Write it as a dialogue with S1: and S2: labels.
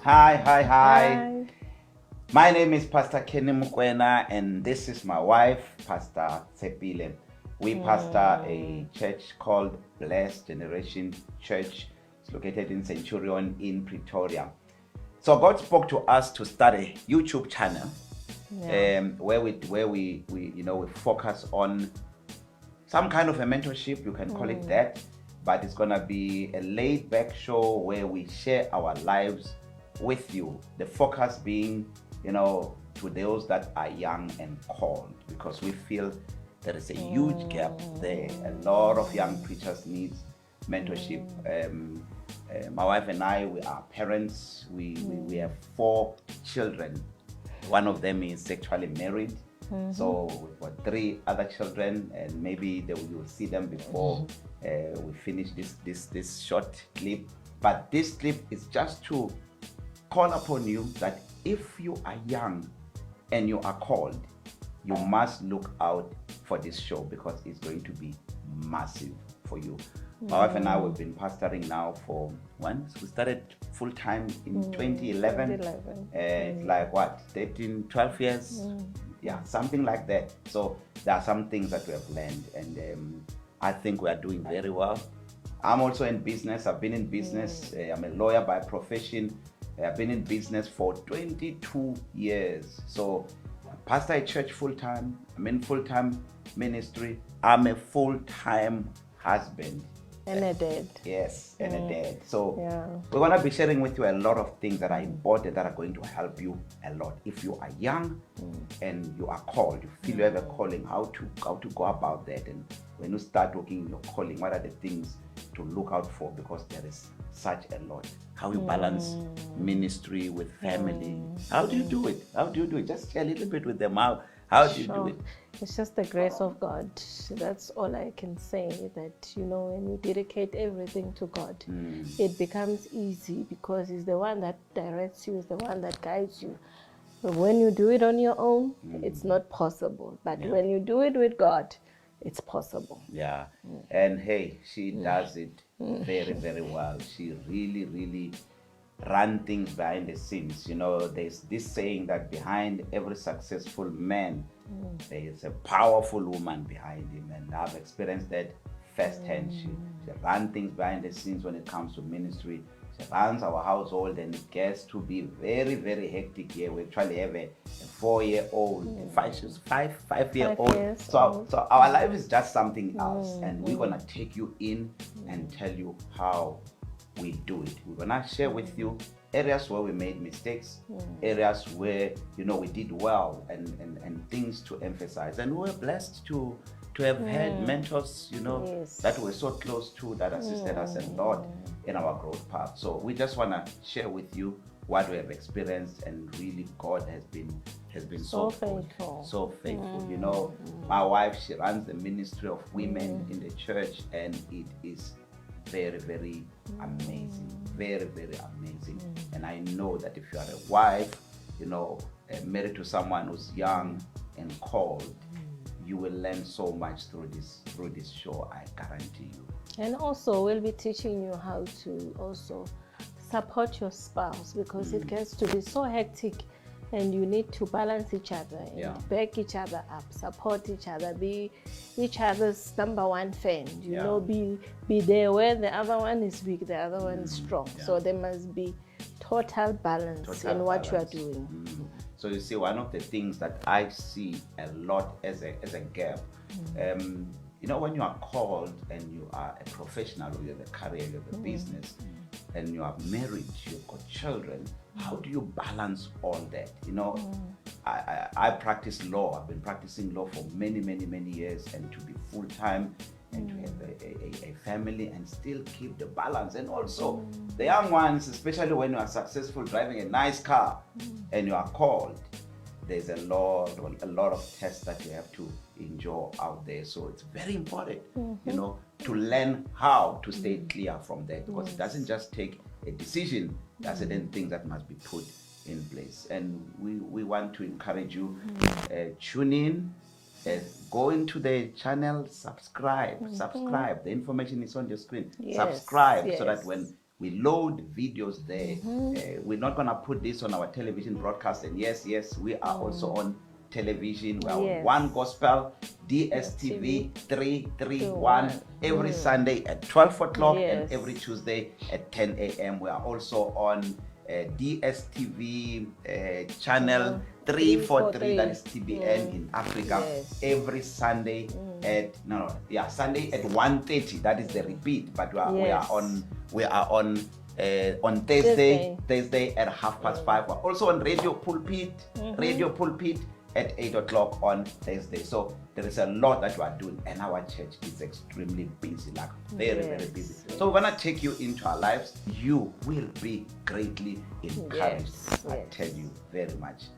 S1: Hi.
S2: Hi.
S1: My name is Pastor Kenny Mukwena, and this is my wife, Pastor Tsepile. We pastor a church called Blessed Generation Church. It's located in Centurion in Pretoria. So God spoke to us to start a YouTube channel, where we focus on some kind of a mentorship, you can call it that, but it's gonna be a laid back show where we share our lives with you. The focus being, to those that are young and called, because we feel there is a huge gap there. A lot of young preachers need mentorship. My wife and I, we are parents. We have 4 children. One of them is actually married. So we've got 3 other children, and maybe you'll see them before we finish this short clip. But this clip is just to call upon you that if you are young and you are called, you must look out for this show, because it's going to be massive for you. My wife and I, we've been pastoring now for we started full time in 2011. It's like 12 years? Yeah, something like that. So there are some things that we have learned, and I think we are doing very well. I'm also in business. I've been in business. I'm a lawyer by profession. I've been in business for 22 years. So I pastor a church full time. I'm in full time ministry. I'm a full time husband.
S2: And a dad.
S1: Yes, and a dad. So we're going to be sharing with you a lot of things that are important, that are going to help you a lot. If you are young and you are called, you feel you have a calling, how to go about that. And when you start working in your calling, what are the things to look out for? Because there is such a lot. How you balance ministry with family. How do you do it? Just share a little bit with them. How do you do it?
S2: It's just the grace of God. That's all I can say, that, when you dedicate everything to God, it becomes easy, because He's the one that directs you, He's the one that guides you. But when you do it on your own, it's not possible. But when you do it with God, it's possible.
S1: Yeah. And hey, she does it very, very well. She really, really run things behind the scenes. There's this saying that behind every successful man, there is a powerful woman behind him, and I've experienced that firsthand. She runs things behind the scenes when it comes to ministry. She runs our household, and it gets to be very, very hectic here. We actually have a 4-year-old, 5-year-old. So our life is just something else, and we're gonna take you in and tell you how we do it. We're gonna share with you areas where we made mistakes, areas where we did well, and things to emphasize. And we're blessed to have had mentors, that we're so close to, that assisted us a lot in our growth path. So we just wanna share with you what we have experienced, and really God has been so
S2: faithful.
S1: So faithful. My wife, she runs the ministry of women in the church, and it is very, very amazing. Very, very amazing. And I know that if you are a wife, married to someone who's young and called, you will learn so much through this show, I guarantee you.
S2: And also, we'll be teaching you how to also support your spouse, because it gets to be so hectic, and you need to balance each other and back each other up, support each other, be each other's number one fan. Be there where the other one is weak, the other one is strong. So there must be total balance in what you are doing.
S1: So you see, one of the things that I see a lot as a gap, when you are called and you are a professional, or you have a career, you have a business, and you are married, you've got children, how do you balance all that? I practice law. I've been practicing law for many, many, many years, and to be full-time and to have a family and still keep the balance. And also the young ones, especially when you are successful driving a nice car and you are called, there's a lot of tests that you have to endure out there. So it's very important, to learn how to stay clear from that, because it doesn't just take a decision. There are certain things that must be put in place. And we want to encourage you, tune in, go into the channel, subscribe. The information is on your screen. Subscribe, so that when We load videos there. We're not going to put this on our television broadcast. And yes, we are also on television. We are on One Gospel, DSTV 331 every Sunday at 12 o'clock and every Tuesday at 10 a.m. We are also on DSTV channel 343, that is TBN in Africa, every Sunday at Sunday at 1:30. That is the repeat, but we are on Thursday at 5:30. We're also on Radio Pulpit at 8 o'clock on Thursday. So there is a lot that we are doing, and our church is extremely busy, like very busy. So we're gonna take you into our lives. You will be greatly encouraged. I tell you very much.